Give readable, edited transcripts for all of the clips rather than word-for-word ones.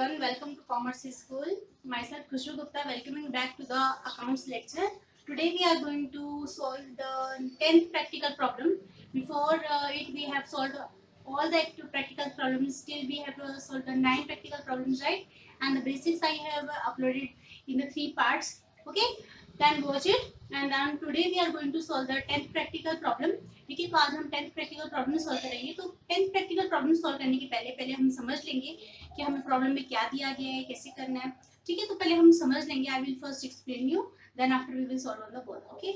everyone, welcome to Commerce School. Myself Khushbu Gupta, welcoming back to the accounts lecture. Today we are going to solve the 10th practical problem. Before it we have solved all the practical problems, still we have to solve the 9 practical problems, right? And the basics I have uploaded in the 3 parts. Okay, then watch it. And then today we are going to solve the 10th practical problem. देखिए तो आज हम 10th practical problem solve करेंगे। तो 10th practical problem solve करने के पहले हम समझ लेंगे कि हमें प्रॉब्लम में क्या दिया गया है, कैसे करना है। ठीक है, तो पहले हम समझ लेंगे। I will first explain you, then after we will solve on the board. Okay,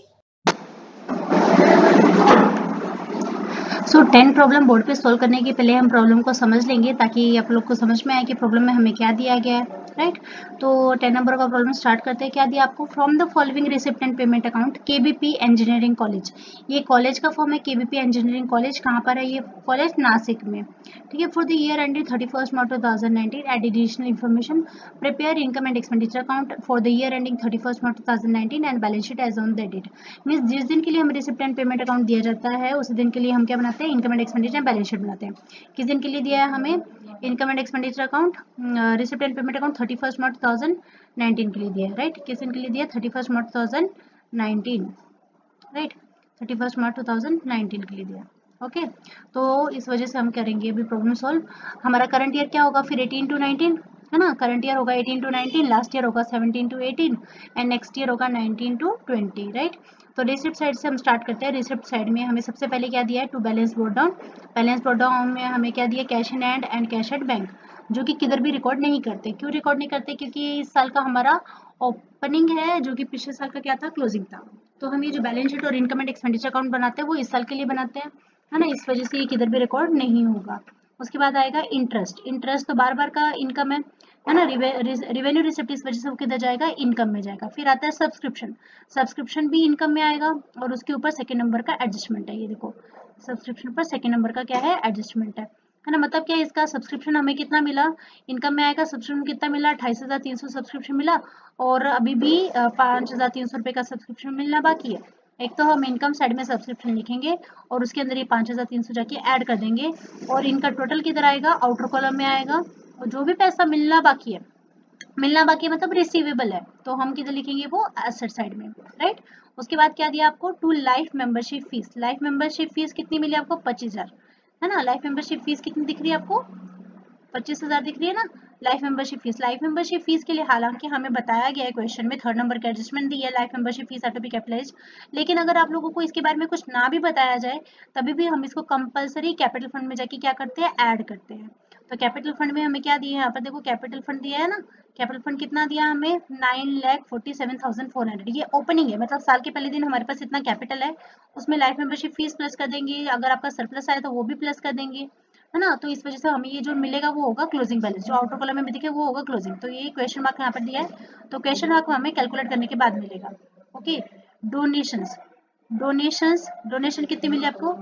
so 10 problem board पे सॉल्व करने के पहले हम प्रॉब्लम को समझ लेंगे ताकि आप लोग को समझ में आए कि प्रॉब्लम में हमें क्या दिया गया है, राइट। तो 10 नंबर का प्रॉब्लम स्टार्ट करते हैं। क्या दिया आपको? From the following receipt and payment account KBP engineering college. ये कॉलेज का फॉर्म है, केबीपी इंजीनियरिंग कॉलेज। कहाँ पर है ये कॉलेज? नासिक में। ठीक है। For the year ended 31 March 2019 add additional information, prepare income and expenditure account for the year ending 31 March 2019 and balance sheet as on the date. Means जिस दिन के लिए हमें रिसिप्ट एंड पेमेंट अकाउंट दिया जाता है उस दिन के लिए हम क्या बनाते हैं? Income and expenditure balance sheet बनाते हैं। किस दिन के लिए दिया है हमें income and expenditure account? Receipt and payment account 31 March 2019 के लिए दिया है, राइट। किस दिन के लिए दिया? 31 मार्च 2019, राइट। 31 मार्च 2019 के लिए दिया। ओके, तो इस वजह से हम करेंगे अभी प्रॉब्लम सॉल्व। हमारा करंट ईयर क्या होगा फिर? 18 to 19 है ना। करंट ईयर होगा 18 to 19, लास्ट ईयर होगा 17 to 18 एंड नेक्स्ट ईयर होगा 19 to 20, राइट। तो रिसिप्ट साइड से हम स्टार्ट करते हैं। रिसिप्ट साइड में हमें सबसे पहले क्या दिया है? To balance brought down. Balance brought down में हमें क्या दिया? Cash in hand and cash at bank, जो कि किधर भी रिकॉर्ड नहीं करते। क्यों रिकॉर्ड नहीं करते? क्योंकि इस साल का हमारा ओपनिंग है, जो कि पिछले साल का क्या था? क्लोजिंग था। तो हम ये जो बैलेंस शीट और इनकम एंड एक्सपेंडिचर अकाउंट बनाते हैं वो इस साल के लिए बनाते हैं, है ना। इस वजह से ये किधर भी रिकॉर्ड नहीं होगा। उसके बाद आएगा इंटरेस्ट। इंटरेस्ट तो बार बार का इनकम है ना। रिवेन्यू रिसिप्ट, इस वजह से वो किधर जाएगा? इनकम में जाएगा। फिर आता है सब्सक्रिप्शन। सब्सक्रिप्शन भी इनकम में आएगा और उसके ऊपर सेकेंड नंबर का एडजस्टमेंट है। ये देखो, सब्सक्रिप्शन पर सेकेंड नंबर का क्या है? एडजस्टमेंट है ना। मतलब क्या है इसका? सब्सक्रिप्शन हमें कितना मिला? इनकम में आएगा। सब्सक्रिप्शन कितना मिला? 28,300 सब्सक्रिप्शन मिला और अभी भी 5,300 रुपये का सब्सक्रिप्शन मिलना बाकी है। एक तो हम इनकम साइड में सब्सक्रिप्शन लिखेंगे और उसके अंदर ये 5,300 जाके ऐड कर देंगे और इनका टोटल किधर आएगा? आउटर कॉलम में आएगा। और जो भी पैसा मिलना बाकी है, मिलना बाकी मतलब रिसीवेबल है, तो हम किधर लिखेंगे? वो एसेट साइड में, राइट। उसके बाद क्या दिया आपको? To life membership fees. Life membership fees कितनी मिली आपको? 25,000, है ना। लाइफ मेंबरशिप फीस कितनी दिख रही है आपको? 25,000 दिख रही है ना। लाइफ मेंबरशिप फीस के लिए हालांकि हमें बताया गया है क्वेश्चन में, थर्ड नंबर का एडजस्टमेंट दी है, life membership fees are to be capitalised. लेकिन अगर आप लोगों को इसके बारे में कुछ ना भी बताया जाए तभी भी हम इसको कंपलसरी कैपिटल फंड में जाके क्या करते हैं? ऐड करते हैं। तो कैपिटल फंड में हमें क्या दिया है यहाँ पर? देखो कैपिटल फंड दिया है ना। कैपिटल फंड कितना दिया हमें? 9,47,400। ये ओपनिंग है, मतलब साल के पहले दिन हमारे पास इतना कैपिटल है, उसमें लाइफ मेंबरशिप फीस प्लस कर देंगे, अगर आपका सरप्लस आए तो वो भी प्लस कर देंगे, है ना। तो इस वजह से हमें ये जो मिलेगा वो होगा क्लोजिंग बैलेंस। जो आउटर कॉलम में दिखे वो होगा क्लोजिंग। तो ये क्वेश्चन मार्क यहाँ पर दिया है, तो क्वेश्चन मार्क हमें कैलकुलेट करने के बाद मिलेगा। Okay, donations. डोनेशन कितनी मिली आपको?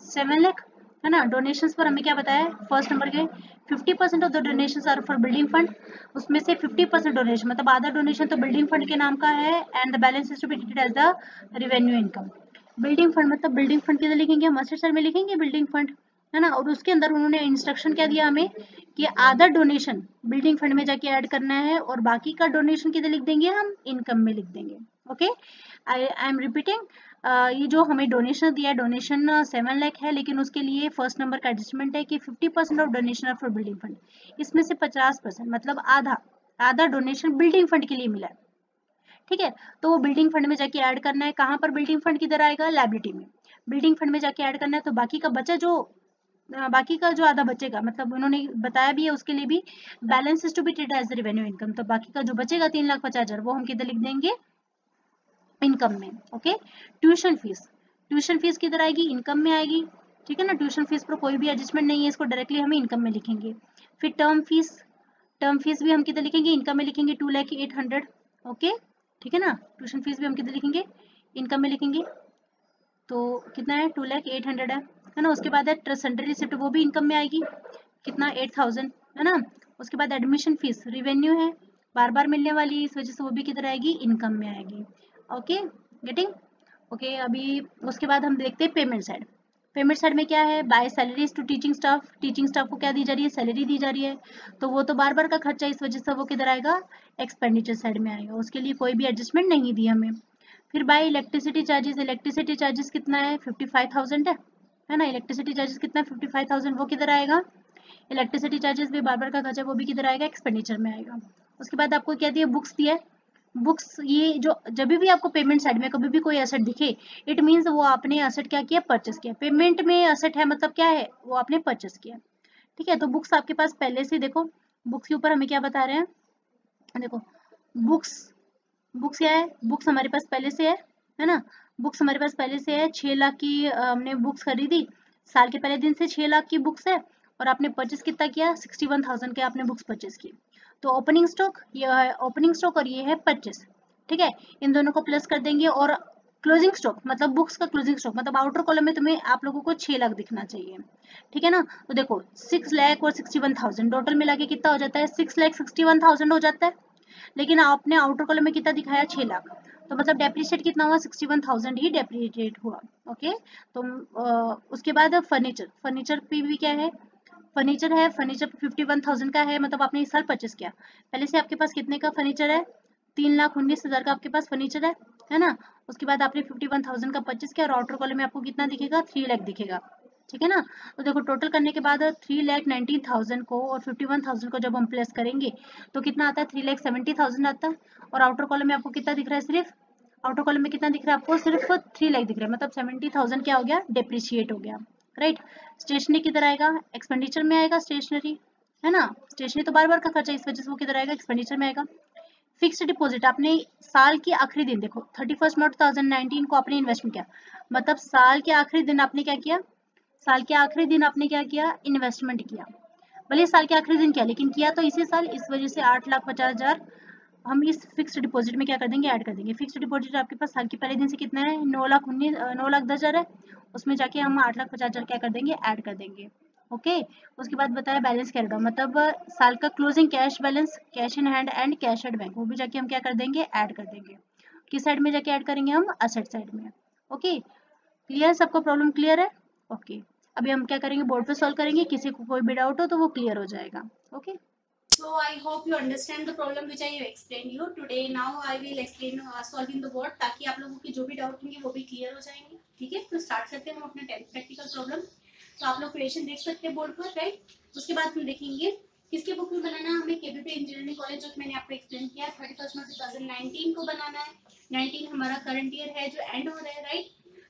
7 लाख, है ना। डोनेशंस पर हमें क्या बताया है? फर्स्ट नंबर के 50% of the donations are for building fund. उसमें से 50% डोनेशन मतलब आधा डोनेशन तो बिल्डिंग फंड के नाम का है and the balance is to be treated as the revenue income. Building fund मतलब बिल्डिंग फंड किधर लिखेंगे? हम असेट साइड में लिखेंगे बिल्डिंग फंड, है ना। और उसके अंदर उन्होंने इंस्ट्रक्शन क्या दिया हमें कि आधा डोनेशन बिल्डिंग फंड में जाके ऐड करना है और बाकी का डोनेशन किधर लिख देंगे? हम इनकम में लिख देंगे। Okay, I am repeating. ये जो हमें डोनेशन दिया है, डोनेशन 7 लाख है, लेकिन उसके लिए फर्स्ट नंबर का एडजस्टमेंट है कि 50% of donation are for building fund. इसमें से 50% मतलब आधा डोनेशन बिल्डिंग फंड के लिए मिला है, ठीक है। तो वो बिल्डिंग फंड में जाके ऐड करना है। कहाँ पर बिल्डिंग फंड किधर आएगा? लायबिलिटी में। बिल्डिंग फंड में जाके ऐड करना है। तो बाकी का बचा जो बाकी का जो आधा बचेगा, मतलब उन्होंने बताया भी है उसके लिए भी, balance is to be treated as revenue income. तो बाकी का जो बचेगा 3,50,000 वो हम किधर लिख देंगे? इनकम में। ओके, ट्यूशन फीस किधर आएगी? इनकम में आएगी, ठीक है ना। ट्यूशन फीस पर कोई भी एडजस्टमेंट नहीं है, इसको डायरेक्टली हम इनकम में लिखेंगे। फिर टर्म फीस भी हम किधर लिखेंगे? इनकम में लिखेंगे, 2,08,000। ओके, ठीक है ना। ट्यूशन फीस भी हम किधर लिखेंगे? इनकम में लिखेंगे। तो कितना है? 2,08,000 है ना। उसके बाद है सन्ड्री रिसिप्ट, वो भी इनकम में आएगी, कितना? 8,000, है ना। उसके बाद एडमिशन फीस रिवेन्यू है, बार बार मिलने वाली, इस वजह से वो भी किधर आएगी? इनकम में आएगी। Okay, getting? ओके, अभी उसके बाद हम देखते हैं पेमेंट साइड। पेमेंट साइड में क्या है, by salaries to teaching staff, teaching staff को क्या दी जा रही है, सैलरी दी जा रही है, तो वो तो बार बार का खर्चा, इस वजह से वो किधर आएगा, एक्सपेंडिचर साइड में आएगा, उसके लिए कोई भी एडजस्टमेंट नहीं दी हमें। फिर bye electricity charges, electricity charges कितना है, 55,000 है ना, इलेक्ट्रिसिटी चार्जेस कितना है, 55,000, वो किधर आएगा, इलेक्ट्रिसिटी चार्जेस भी बार बार का खर्चा, वो भी किधर आएगा, एक्सपेंडिचर में आएगा। उसके बाद आपको क्या दिया, बुक्स दिया है, बुक्स, ये जो जब भी आपको पेमेंट साइड में कभी भी कोई एसेट दिखे, इट मींस वो आपने एसेट क्या किया, परचेस किया। पेमेंट में एसेट है मतलब क्या है, वो आपने परचेस किया, ठीक है। तो बुक्स आपके पास पहले से, देखो बुक्स के ऊपर हमें क्या बता रहे हैं, देखो बुक्स, बुक्स क्या है, बुक्स हमारे पास पहले से है ना, बुक्स हमारे पास पहले से है, 6 लाख की हमने बुक्स खरीदी, साल के पहले दिन से 6 लाख की बुक्स है, और आपने परचेस कितना किया, 61,000 के आपने बुक्स परचेस की। तो ओपनिंग स्टॉक, ये है ओपनिंग स्टॉक और ये है परचेस, ठीक है, इन दोनों को प्लस कर देंगे। और क्लोजिंग स्टॉक मतलब बुक्स का क्लोजिंग स्टॉक मतलब आउटर कॉलम में तुम्हें, आप लोगों को 6 लाख दिखना चाहिए, ठीक है ना। तो देखो 6 लाख और 61,000 टोटल मिला के कितना हो जाता है, 6,61,000 हो जाता है, लेकिन आपने आउटर कॉलम में कितना दिखाया, 6 लाख, तो मतलब डेप्रिशिएट कितना हुआ, 61,000 ही डेप्रिशिएट हुआ, ओके। तो उसके बाद फर्नीचर, फर्नीचर पे भी क्या है, फर्नीचर है, फर्नीचर 51,000 का है, मतलब आपने इस साल परचेस किया, पहले से आपके पास कितने का फर्नीचर है, 3,19,000 का आपके पास फर्नीचर है ना। उसके बाद आपने 51,000 का परचेस किया, और आउटर कॉलम में आपको कितना दिखेगा, 3 लाख दिखेगा, ठीक है ना। तो देखो टोटल करने के बाद 3,19,000 को और 51,000 को जब हम प्लस करेंगे तो कितना आता है, 3,70,000 आता है, और आउटर कॉलम में आपको कितना दिख रहा है, सिर्फ आउटर कॉलम में कितना दिख रहा है आपको, सिर्फ 3 लाख दिख रहा है, मतलब 70,000 क्या हो गया, डिप्रिशिएट हो गया, राइट। स्टेशनरी किधर आएगा, एक्सपेंडिचर में आएगा, स्टेशनरी है ना, स्टेशनरी तो बार बार का खर्चा, इस वजह से वो किधर आएगा, एक्सपेंडिचर में आएगा। फिक्स्ड डिपॉजिट, आपने साल के आखिरी दिन, देखो 31 मार्च 2019 को आपने इन्वेस्टमेंट किया, मतलब साल के आखिरी दिन आपने क्या किया, साल के आखिरी दिन आपने क्या किया, इन्वेस्टमेंट किया, भले साल के आखिरी दिन किया, लेकिन किया तो इसी साल, इस वजह से 8,50,000 हम इस फिक्स्ड डिपॉजिट में क्या कर देंगे, ऐड कर देंगे। फिक्स्ड डिपॉजिट आपके पास साल के पहले दिन से कितना है, 9,10,000 है, उसमें जाके हम 8,50,000 क्या कर देंगे, ऐड कर देंगे, ओके। उसके बाद बताया बैलेंस कैरिड ऑन, मतलब साल का closing cash balance, cash in hand and cash at bank, वो भी जाके हम क्या कर देंगे, ऐड कर देंगे। किस साइड में जाके ऐड करेंगे हम, असेट साइड में, ओके। क्लियर, सबको प्रॉब्लम क्लियर है, ओके। अभी हम क्या करेंगे, बोर्ड पे सॉल्व करेंगे, किसी को कोई भी डाउट हो तो वो क्लियर हो जाएगा, okay. So I hope you understand the problem which I have explained you today. Now I will explain solving the board ताकि आप लोगों की जो भी डाउट होंगे वो भी क्लियर हो जाएंगे, ठीक है। तो स्टार्ट करते हैं हम अपने 10th प्रैक्टिकल प्रॉब्लम। तो आप लोग क्वेश्चन देख सकते हैं बोर्ड पर, राइट। उसके बाद हम देखेंगे किसके बुक में बनाना है, हमें केबीपी इंजीनियरिंग कॉलेज जो मैंने आपको एक्सप्लेन किया 31 मार्च 2019 को बनाना है। 19 हमारा करंट ईयर है जो एंड हो रहा है, राइट।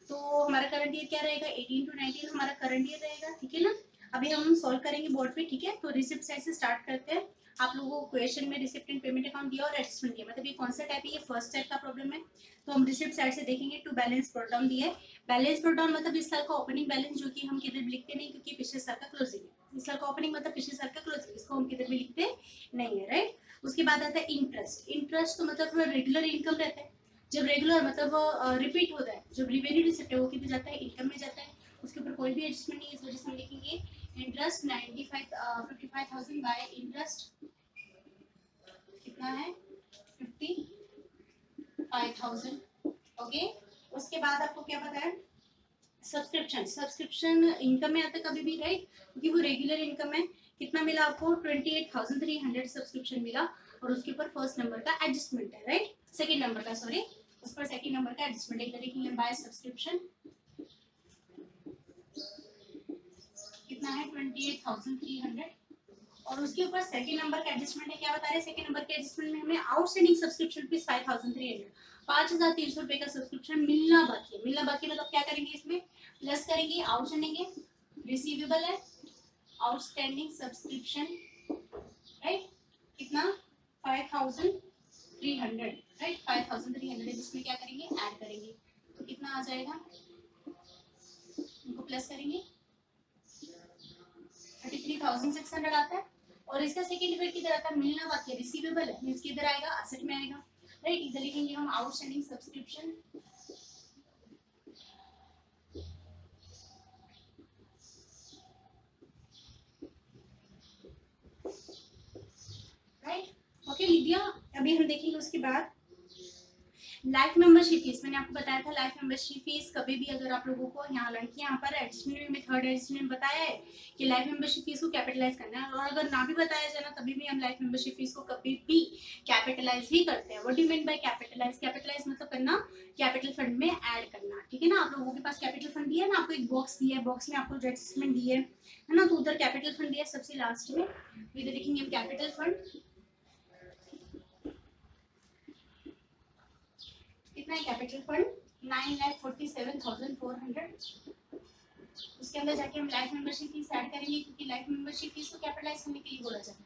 तो हमारा करंट ईयर क्या रहेगा, 18 to 19 हमारा करंट ईयर रहेगा, ठीक है ना। अभी हम सॉल्व करेंगे बोर्ड पे, ठीक है। तो रिसिप्ट साइड से स्टार्ट करते हैं। आप लोगों को क्वेश्चन में रिसिप्ट एंड पेमेंट अकाउंट दिया और एडजस्टमेंट दिया, मतलब ये कौन सा टाइप है, ये फर्स्ट टाइप का प्रॉब्लम है। तो हम रिसिप्ट साइड से देखेंगे, टू बैलेंस ब्रॉट डाउन दिया है। बैलेंस ब्रॉट डाउन मतलब इस साल का ओपनिंग बैलेंस, जो कि हम किधर भी लिखते नहीं क्योंकि पिछले साल का क्लोजिंग है। इस साल का ओपनिंग मतलब पिछले साल का क्लोजिंग, इसको हम किधर भी लिखते नहीं है, राइट। उसके बाद आता है इंटरेस्ट। इंटरेस्ट तो मतलब रेगुलर इनकम रहता है, जब रेगुलर मतलब रिपीट होता है, जब रिवेन्यू रिसिप्ट है वो किधर जाता है, इनकम में जाता है, उसके ऊपर कोई भी एडजस्टमेंट नहीं है, इस वजह से हम लिखेंगे इंटरेस्ट 55,000 बाय इंटरेस्ट कितना है 55,000, ओके। उसके बाद आपको क्या पता है, सब्सक्रिप्शन, सब्सक्रिप्शन इनकम में आता है कभी भी, राइट, क्योंकि वो रेगुलर इनकम है। कितना मिला आपको, 28,300 सब्सक्रिप्शन मिला, और उसके ऊपर फर्स्ट नंबर का एडजस्टमेंट है, राइट, सेकंड नंबर का, सॉरी, उस पर सेकंड नंबर का एडजस्टमेंट है, लिखेंगे बाय सब्सक्रिप्शन कितना है 28,300, और उसके ऊपर सेकंड नंबर का एडजस्टमेंट है, क्या बता रहे हैं, सेकंड नंबर के एडजस्टमेंट में हमें आउटस्टैंडिंग सब्सक्रिप्शन रुपीज 5,300, 5,300 रुपए का सब्सक्रिप्शन मिलना बाकी है। मिलना बाकी मतलब क्या करेंगे, इसमें प्लस करेंगे, आउटस्टैंडिंग है, रिसीवेबल है, आउटस्टैंडिंग सब्सक्रिप्शन, राइट, कितना 5,300, राइट, 5,300, इसमें क्या करेंगे, ऐड करेंगे, तो कितना आ जाएगा, उनको प्लस करेंगे 33,600 आता है। और इसका सेकंड इफेक्ट किधर आता है, मिलना बाकी है, रिसीवेबल है, मींस किधर आएगा, असेट में आएगा, राइट। इधर लिखेंगे हम आउटस्टैंडिंग सब्सक्रिप्शन, राइट, ओके, लिख दिया। अभी हम देखेंगे उसके बाद लाइफ मेंबरशिप फीस मैंने आपको बताया था, लाइफ मेंबरशिप फीस कभी भी अगर आप लोगों को यहाँ लड़की यहाँ पर एडिशनल में थर्ड एडिशनल में बताया है कि लाइफ मेंबरशिप फीस को कैपिटलाइज करना है, और अगर ना भी बताया जाए ना तभी भी हम लाइफ मेंबरशिप फीस को कभी भी कैपिटलाइज ही करते हैं। What do you mean by capitalise? Capitalise मतलब करना, कैपिटल फंड में ऐड करना, ठीक है ना। आप लोगों के पास कैपिटल फंड दिया है ना, आपको एक बॉक्स दिया है, बॉक्स में आपको एडजस्टमेंट दी है ना, तो उधर कैपिटल फंड दिया है सबसे लास्ट में, इधर लिखेंगे कैपिटल फंड। कितना है कैपिटल फंड? 9,47,400। उसके अंदर जाके हम लाइफ मेंबरशिप फीस ऐड करेंगे, क्योंकि लाइफ मेंबरशिप फीस को कैपिटलाइज करने के लिए बोला जाता है।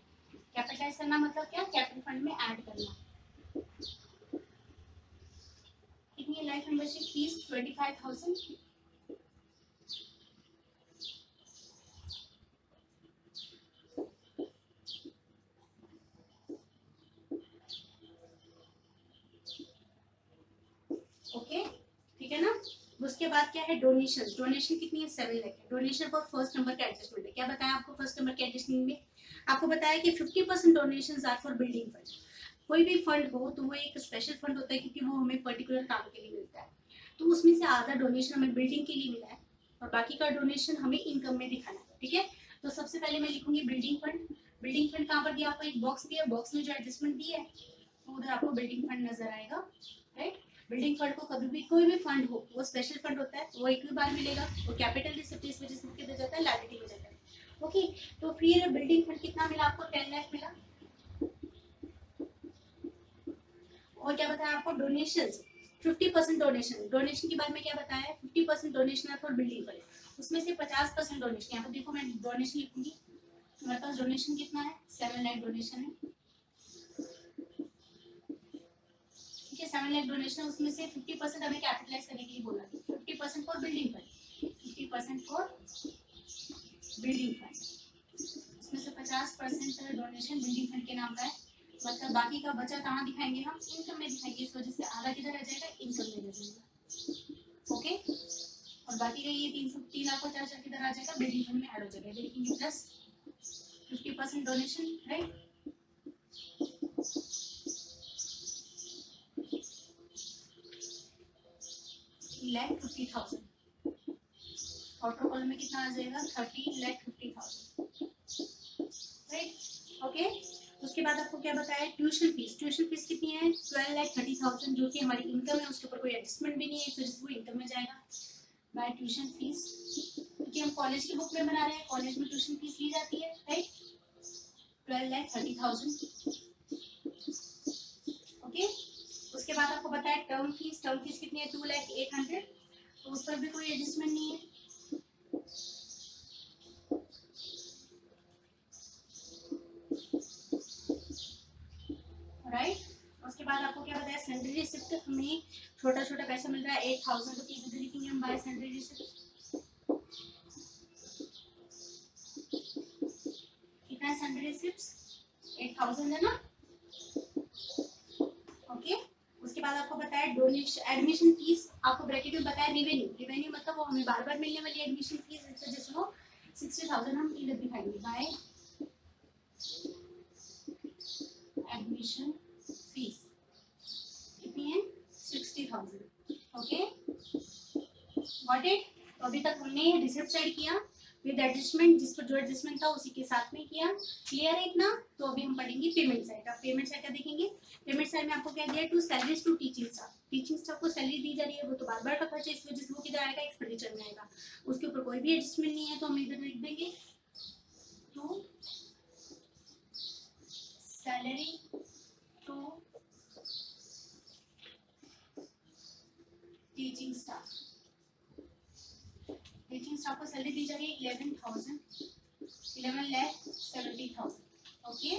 कैपिटलाइज करना मतलब क्या? कैपिटल फंड में ऐड करना। कितनी है लाइफ मेंबरशिप फीस? 25,000। ओके, ठीक है ना। उसके बाद क्या है? डोनेशन। डोनेशन कितनी है? 7 लाख है। डोनेशन फॉर फर्स्ट नंबर का एडजस्टमेंट है। क्या बताया आपको फर्स्ट नंबर के एडजस्टमेंट में? आपको बताया कि 50% donations are for building fund. कोई भी फंड हो तो वो एक स्पेशल फंड होता है, क्योंकि वो हमें पर्टिकुलर काम के लिए मिलता है, तो उसमें से आधा डोनेशन हमें बिल्डिंग के लिए मिला है और बाकी का डोनेशन हमें इनकम में दिखाना है, ठीक है। तो सबसे पहले मैं लिखूंगी बिल्डिंग फंड। बिल्डिंग फंड कहाँ पर दिया? आपको एक बॉक्स दिया, बॉक्स में जो एडजस्टमेंट दिया है तो उधर आपको बिल्डिंग फंड नजर आएगा, राइट। बिल्डिंग फंड को कभी भी कोई भी फंड हो वो स्पेशल फंड होता है, वो एक ही बार मिलेगा, वो कैपिटल रिसिप्ट इस वजह से किधर जाता है? लायबिलिटी में जाता है। ओके, तो फिर बिल्डिंग फंड कितना मिला आपको? 10 लाख मिला। और क्या बताया आपको? Donation 50% donation. डोनेशन के बारे में क्या बताया है? 50% डोनेशन है फॉर बिल्डिंग फंड, उसमें से 50% डोनेशन। यहाँ पर देखो मैं डोनेशन लिखूंगी, हमारे पास डोनेशन कितना है? 7 लाख डोनेशन है, ठीक है। 7 लाख डोनेशन, उसमें से 50% हमें कैपिटलाइज करने के लिए बोला, 50% for building fund, 50% for building fund, उसमें से 50% डोनेशन बिल्डिंग फंड के नाम का है। मतलब बाकी का बचा कहाँ दिखाएंगे? हम इनकम में दिखाएंगे, इस वजह से आधा किधर रह जाएगा? इनकम में रह जाएगा, ओके। और बाकी का ये 3 लाख को 4 किधर आ जाएगा? बिल्डिंग फंड में ऐड हो जाएगा, लेकिन plus 50% donation, right. $50,000 outer column में कितना आ जाएगा? 30,50,000, राइट, ओके। उसके बाद आपको क्या बताया? Tuition fees. ट्यूशन फीस कितनी है? 12,30,000, जो कि हमारी इनकम है, उसके ऊपर कोई एडजस्टमेंट भी नहीं है, इस वजह से वो इनकम में जाएगा बाय ट्यूशन फीस, क्योंकि हम कॉलेज की बुक में बना रहे हैं, कॉलेज में ट्यूशन फीस ली जाती है, राइट। 12,30,000, ओके। उसके बाद आपको बताया टर्म फीस। टर्म फीस कितनी है? 2,08,000, तो उस पर भी कोई एडजस्टमेंट नहीं है, राइट। उसके बाद आपको क्या बताया? Salary receipt. हमें छोटा छोटा पैसा मिल रहा है 8,000 रुपीज, इधर लिखेंगे हम बाय सैलरी रिसिप्ट। कितना है सैलरी रिसिप्ट? 8,000 है ना, ओके। उसके बाद आपको बताया डोनेशन, एडमिशन फीस। आपको ब्रैकेट में बताया रेवेन्यू। रेवेन्यू मतलब वो हमें बार बार मिलने वाली एडमिशन फीस, इस वजह से वो 60,000 हम इधर दिखाएंगे बाय एडमिशन फीस। कितनी है? 60,000, ओके, गॉट इट। तो अभी तक हमने रिसिप्ट साइड किया विद एडजस्टमेंट, जिस पर जो एडजस्टमेंट था उसी के साथ में किया, क्लियर है इतना। तो अभी हम पढ़ेंगे पेमेंट साइड। अब पेमेंट साइड क्या देखेंगे? पेमेंट साइड में आपको क्या दिया है? To salaries to teaching staff. Teaching staff को सैलरी दी जा रही है, वो तो बार बार का खर्च है, इस वजह से वो किधर आएगा? एक्सपेंडिचर में आएगा, उसके ऊपर कोई भी एडजस्टमेंट नहीं है, तो हम इधर लिख देंगे to salary to teaching staff. Teaching staff को सैलरी दी जा रही है 11,70,000, ओके।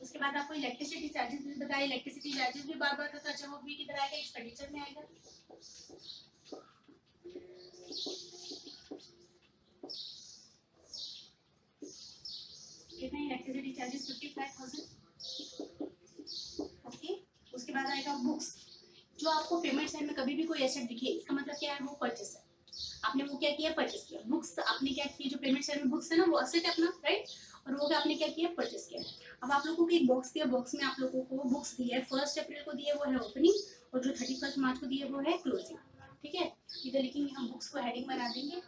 उसके बाद आपको इलेक्ट्रिसिटी चार्जेस भी बताया। इलेक्ट्रिसिटी चार्जेस भी बार बार का खर्चा, वो भी किधर आएगा? एक्सपेंडिचर में आएगा, कितना? Electricity charges 55,000, okay. उसके बाद आएगा बुक्स। जो आपको पेमेंट साइड में कभी भी कोई एसेट दिखे, इसका मतलब क्या है? वो परचेस है, आपने वो क्या किया? परचेस किया। बुक्स आपने क्या किया? जो पेमेंट साइड में बुक्स है ना, वो एसेट है अपना, राइट। और वो आपने क्या किया, परचेस किया। अब आप लोगों को एक बॉक्स दिया, बॉक्स में आप लोगों को बुक्स दी है, 1 अप्रैल को दिए वो है ओपनिंग और जो 31 मार्च को दिए वो है क्लोजिंग। ठीक है, इधर लिखेंगे हम, बुक्स को हेडिंग बना देंगे।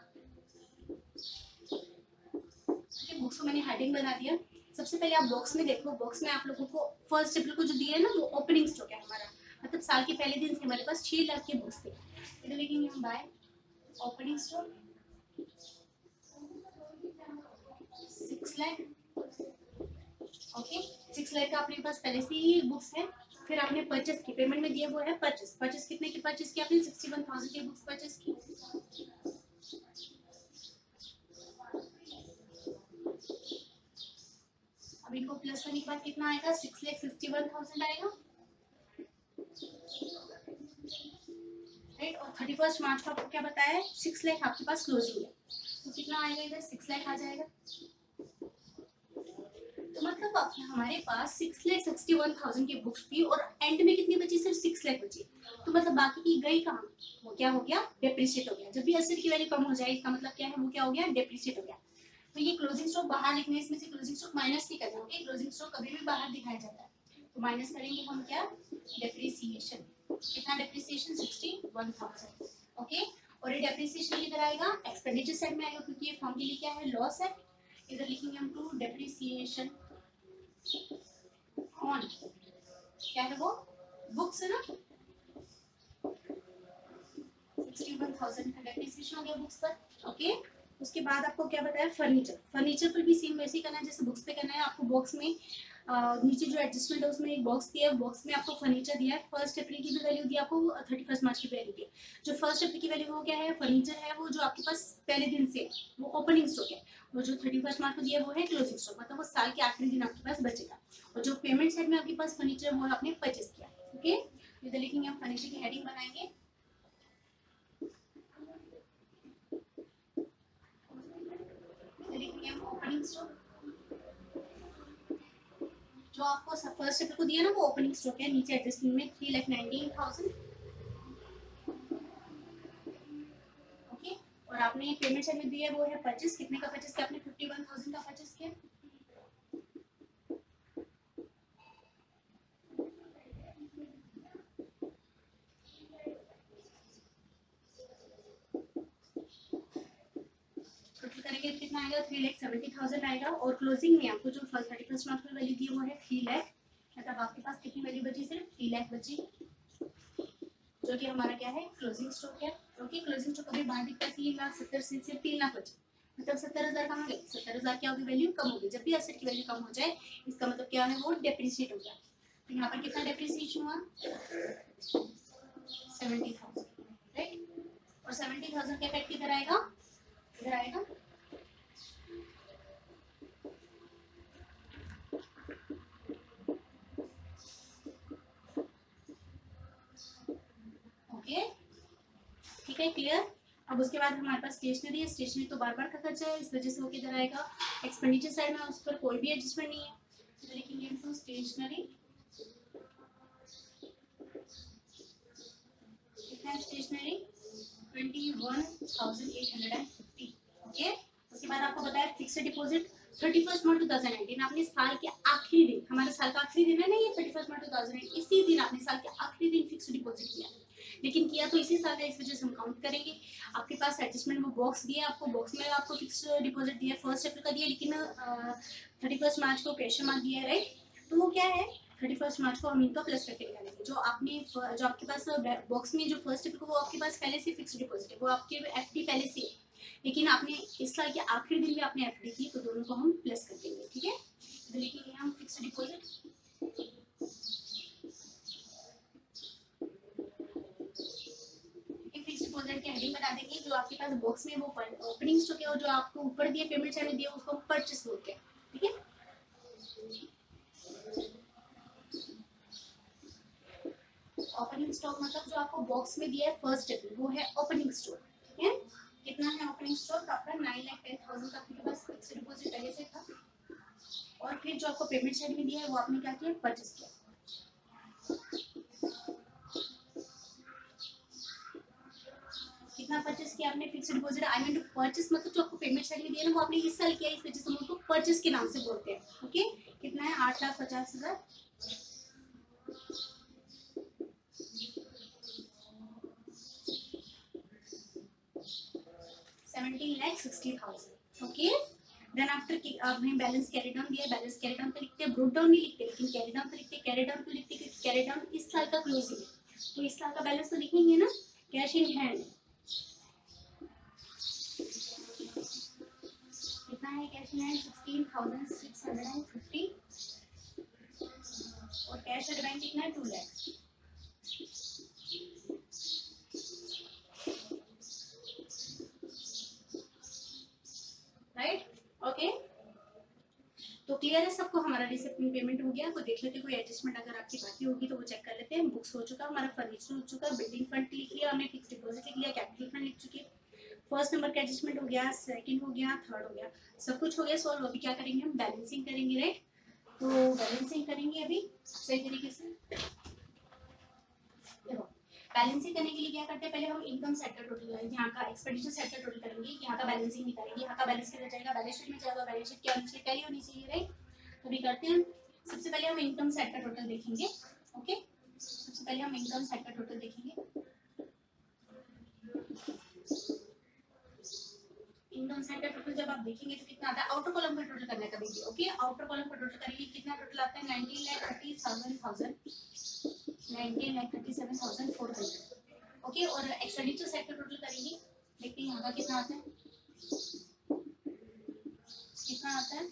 बुक्स को मैंने हेडिंग बना दिया। सबसे पहले आप बॉक्स में देखो, बॉक्स में आप लोगों को 1 अप्रैल को जो दिया है ना वो ओपनिंग स्टॉक है हमारा, मतलब साल के पहले दिन से हमारे पास 6 लाख के बुक्स थे। इधर लिखेंगे हम by opening stock 6 lakh. Okay, 6 lakh का अपने पास पहले से ही बुक्स है। फिर आपने परचेस की, पेमेंट में दिया वो है परचेस। परचेस कितने की परचेस की आपने, 61,000 की बुक्स परचेस की। अब इनको प्लस करने के बाद कितना आएगा, 6,61,000 आएगा। राइट, और 31 मार्च को आपको क्या बताया है, 6 लाख आपके पास क्लोजिंग है, तो कितना आएगा इधर, 6 लाख आ जाएगा। तो मतलब हमारे पास 6,61,000 की बुक्स थी और एंड में कितनी बची, सिर्फ 6 लाख बची। तो मतलब बाकी की गई कहाँ, वो क्या हो गया, डेप्रिशिएट हो गया। जब भी एसेट की वैल्यू कम हो जाए इसका मतलब क्या है, वो क्या हो गया, डेप्रिशिएट हो गया। तो ये क्लोजिंग स्टॉक बाहर लिखने, इसमें से क्लोजिंग स्टॉक माइनस नहीं करना। ओके, क्लोजिंग स्टॉक कभी भी बाहर दिखाया जाता है, तो माइनस करेंगे हम क्या, डेप्रिसिएशन। कितना डेप्रिसिएशन, 61,000। ओके, और ये डेप्रिसिएशन किधर आएगा, एक्सपेंडिचर साइड में आएगा, क्योंकि ये फॉर्म के लिए क्या है, लॉस है। इधर लिखेंगे हम टू डेप्रिसिएशन ऑन, क्या है वो, बुक्स है ना, 61,000 का डेप्रिसिएशन हो गया बुक्स पर। ओके, उसके बाद आपको क्या बताया, फर्नीचर। फर्नीचर पर भी सेम वैसे ही करना है जैसे बुक्स पे करना है। आपको बॉक्स में नीचे जो एडजस्टमेंट है उसमें एक बॉक्स दिया है, बॉक्स में आपको फर्नीचर दिया है। 1 अप्रैल की भी वैल्यू दी आपको, 31 मार्च की वैल्यू दी। जो 1 अप्रैल की वैल्यू वो क्या है, फर्नीचर है, वो जो आपके पास पहले दिन से वो ओपनिंग स्टॉक है। वो जो 31 मार्च को दिया है वो है क्लोजिंग स्टॉक, मतलब वो साल के आखिरी दिन आपके पास बचेगा। और जो पेमेंट साइड में आपके पास फर्नीचर है वो आपने परचेस किया। ओके, इधर लिखेंगे हम, फर्नीचर की हेडिंग बनाएंगे, लिखेंगे हम ओपनिंग स्टॉक। जो आपको 1 अप्रैल को दिया ना वो ओपनिंग स्टॉक है, नीचे एडजस्टमेंट में 3,19,000। ओके, और आपने पेमेंट साइड में दिया है वो है परचेस। कितने का परचेस किया आपने, 51,000 का परचेस किया। करेंगे कितना आएगा, 3,70,000 आएगा। और क्लोजिंग में आपको जो 31 मार्च में वैल्यू दी वो है 3 लाख, मतलब आपके पास कितनी वैल्यू बची, सिर्फ 3 लाख बची, जो कि हमारा क्या है, क्लोजिंग स्टॉक है। ओके, क्लोजिंग स्टॉक कभी बाहर दिखता है 3,70,000 से सिर्फ 3 लाख बचे, मतलब 70,000 कहाँ गए, 70,000 क्या होगी, वैल्यू कम होगी। जब भी एसेट की वैल्यू कम हो जाए इसका मतलब क्या है, वो डेप्रिसिएट हो गया। तो यहाँ पर कितना डेप्रिसिएशन हुआ, 70,000। राइट, और 70,000 का इफेक्ट किधर आएगा, इधर आएगा। ओके, ठीक है, क्लियर। अब उसके बाद हमारे पास स्टेशनरी है। स्टेशनरी तो बार बार का खर्चा है, इस वजह से वो किधर आएगा, एक्सपेंडिचर साइड में, उस पर कोई भी एडजस्टमेंट नहीं है। तो लिखेंगे इनटू स्टेशनरी, कितना स्टेशनरी, 21,850। ओके, उसके बाद आपको बताया फिक्स्ड डिपॉजिट 31 मार्च 2019, आपने साल के आखिरी दिन, हमारे साल का आखिरी दिन है ना ये 31 मार्च 2019, इसी दिन आपने साल के आखिरी दिन फिक्स्ड डिपॉजिट किया। लेकिन किया तो इसी साल है, इस वजह से हम काउंट करेंगे। आपके पास एडजस्टमेंट में बॉक्स दिया, आपको बॉक्स में आपको फिक्स्ड डिपॉजिट दिया, 1 अप्रैल का दिया, लेकिन 31 मार्च को क्वेश्चन मार्क दिया है, राइट। तो वो क्या है, 31 मार्च को हम इनका प्लस करके निकालेंगे। जो आपके पास बॉक्स में जो 1 अप्रैल को वो आपके पास पहले से फिक्स्ड डिपॉजिट है, वो आपके एफडी पहले से है, लेकिन आपने इस साल के आखिरी दिन भी आपने एफडी की, तो दोनों को हम प्लस कर देंगे। ठीक है, तो लिखेंगे हम फिक्स्ड डिपॉजिट, फिक्स्ड डिपॉजिट की हेडिंग बना देंगे। जो आपके पास बॉक्स में वो ओपनिंग स्टॉक है और जो आपको ऊपर दिया पेमेंट साइड में दिया उसको परचेस बोलते हैं। ठीक है, ओपनिंग स्टॉक मतलब जो आपको बॉक्स में दिया है 1 अप्रैल, वो है ओपनिंग स्टॉक। ठीक है, कितना है ओपनिंग स्टॉक आपका, 9,10,000 का आपके पास फिक्स्ड डिपॉजिट पहले से था। और फिर जो आपको पेमेंट साइड में दिया है वो आपने क्या किया, परचेस किया। कितना परचेस किया आपने, fixed deposit, I mean to purchase, मतलब जो आपको पेमेंट साइड में दिया ना वो आपने इस साल किया, इस वजह से हम उसको परचेस के नाम से बोलते हैं। ओके, कितना है 8,50,000, 17,60,000। ओके, देन आफ्टर अब हमें बैलेंस कैरी डाउन दिया है, बैलेंस कैरी डाउन तो लिखते हैं, ब्रूट डाउन नहीं लिखते, लेकिन कैरी डाउन तो लिखते हैं। कैरी डाउन तो लिखते हैं, कैरी डाउन इस साल का क्लोजिंग है, तो इस साल का बैलेंस तो लिखेंगे ना। कैश इन हैंड कितना है, कैश इन हैंड 16,650, और कैश एट बैंक कितना है 2 लाख। राइट, ओके, तो क्लियर है सबको, हमारा डिसिप्लिन पेमेंट हो गया। कोई देख लेते, कोई एडजस्टमेंट अगर आपकी बाकी होगी तो वो चेक कर लेते हैं। बुक्स हो चुका, हमारा फर्नीचर हो चुका, बिल्डिंग फंड लिख लिया हमने, फिक्स डिपॉजिट लिख लिया, कैपिटल फंड लिख चुके, फर्स्ट नंबर का एडजस्टमेंट हो गया, सेकंड हो गया, थर्ड हो गया, सब कुछ हो गया सॉल्व। अभी क्या करेंगे हम, बैलेंसिंग करेंगे। राइट, तो बैलेंसिंग करेंगे अभी सही तरीके से। देखो, बैलेंसिंग करने के लिए क्या करते हैं, पहले हम इनकम सेट का टोटल, यहाँ का एक्सपेंडिचर सेट का टोटल करेंगे, यहाँ का बैलेंसिंग निकालेंगे, यहाँ का बैलेंस कितना जाएगा, बैलेंस शीट में जाएगा, बैलेंस शीट क्या होनी चाहिए, टैली होनी चाहिए। राइट, तो भी करते हैं। सबसे पहले हम इनकम सेट का टोटल देखेंगे। ओके, सबसे पहले हम इनकम सेट का टोटल देखेंगे। इनकम सेट का टोटल जब आप देखेंगे तो कितना आता है, आउटर कॉलम का टोटल करना है कभी भी। ओके, आउटर कॉलम का टोटल करेंगे, कितना टोटल आता है 19,37,400। ओके, और एक्सपेंडिचर सेट का टोटल करेंगे, देखते हैं यहाँ का कितना आता है, कितना आता है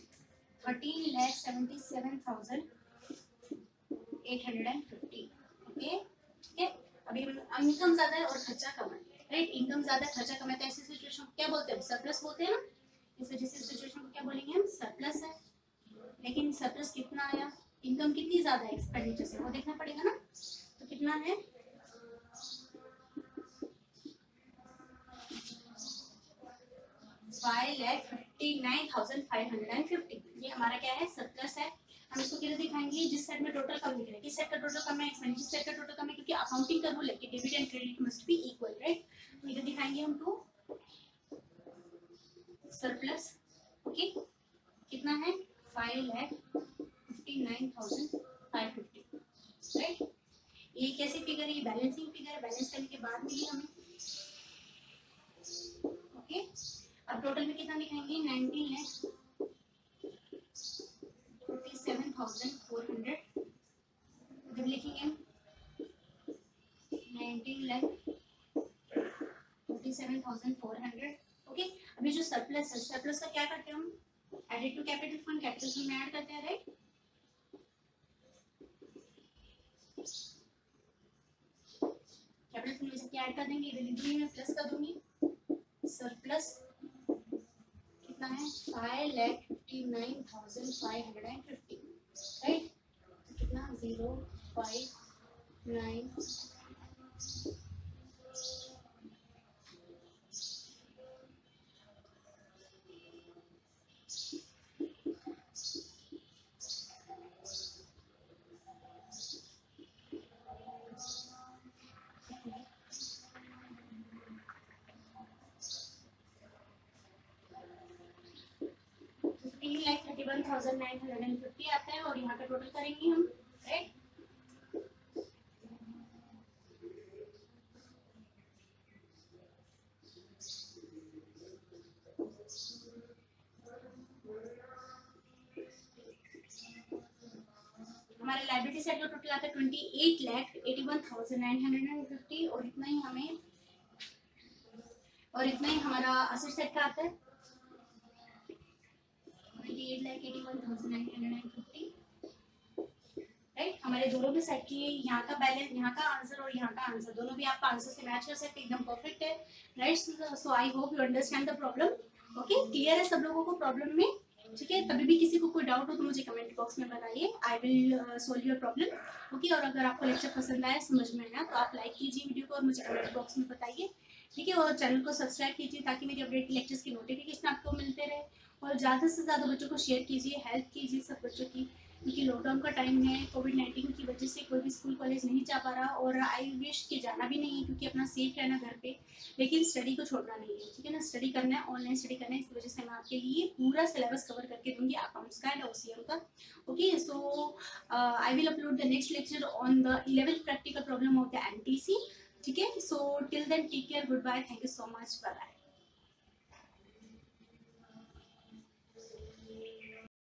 13,77,850। ओके, ठीक है। अभी इनकम ज्यादा है और खर्चा कम है। राइट, इनकम ज्यादा खर्चा कम है, तो ऐसी सिचुएशन को क्या बोलते हैं, सरप्लस बोलते हैं ना। इस वजह से सिचुएशन को क्या बोलेंगे हम, सरप्लस है। लेकिन सरप्लस कितना आया, इनकम कितनी ज्यादा है एक्सपेंडिचर से, वो देखना पड़ेगा ना। तो कितना है 5,59,550। ये हमारा क्या है, सरप्लस है। हम इसको किधर दिखाएंगे, जिस सेट में टोटल कम दिख रहा है, किस सेट का टोटल कम है, एक्सपेंडिचर सेट का टोटल कम है, क्योंकि अकाउंटिंग का रूल है कि debit and credit must be equal. Right, इधर दिखाएंगे हम टू सरप्लस। ओके, कितना है 5,59,550। राइट, ये कैसी फिगर है, ये बैलेंसिंग फिगर है, बैलेंस करने के बाद मिली हमें। ओके, अब टोटल में कितना दिखाएंगे, 19,47,400। जब लिखेंगे 19,47,400। ओके, अभी जो सरप्लस है, सरप्लस का क्या करते हैं हम, added to capital fund, capital fund में ऐड करते हैं। राइट, कैपिटल फंड में क्या ऐड कर देंगे, इधर में प्लस कर दूंगी, सरप्लस कितना है 5,59,550। राइट, तो कितना 059 3,31,950 आता है, और यहाँ का टोटल करेंगे हम। राइट, हमारे लाइबिलिटी सेट का टोटल आता है 28,81,950, और इतना ही हमें, और इतना ही हमारा असेट सेट का आता है 28,81,950। राइट, हमारे दोनों भी सेट किए, यहाँ का बैलेंस, यहाँ का आंसर और यहाँ का आंसर, दोनों भी आपका आंसर से मैच कर सकते हैं, एकदम परफेक्ट है। Right, so I hope you understand the problem. Okay, clear है सब लोगों को प्रॉब्लम में। ठीक है, कभी भी किसी को कोई डाउट हो तो मुझे कमेंट बॉक्स में बताइए, I will solve your problem. Okay, और अगर आपको लेक्चर पसंद आया, समझ में आया, तो आप लाइक कीजिए वीडियो को और मुझे कमेंट बॉक्स में बताइए। ठीक है, और चैनल को सब्सक्राइब कीजिए ताकि मेरी अपडेट लेक्चर्स की नोटिफिकेशन आपको मिलते रहे, और ज़्यादा से ज़्यादा बच्चों को शेयर कीजिए, हेल्प कीजिए सब बच्चों की। क्योंकि लॉकडाउन का टाइम है, कोविड-19 की वजह से कोई भी स्कूल कॉलेज नहीं जा पा रहा, और आई विश कि जाना भी नहीं है, क्योंकि अपना सेफ रहना घर पे, लेकिन स्टडी को छोड़ना नहीं है, ठीक है ना। स्टडी करना है, ऑनलाइन स्टडी करना है, इस वजह से मैं आपके लिए पूरा सिलेबस कवर करके दूंगी अकाउंट्स का एंड ओसीएम का। Okay, so I will upload the next lecture on the 11th practical problem of the MTC. ठीक है, so till then take care, good bye, thank you so much, bye bye.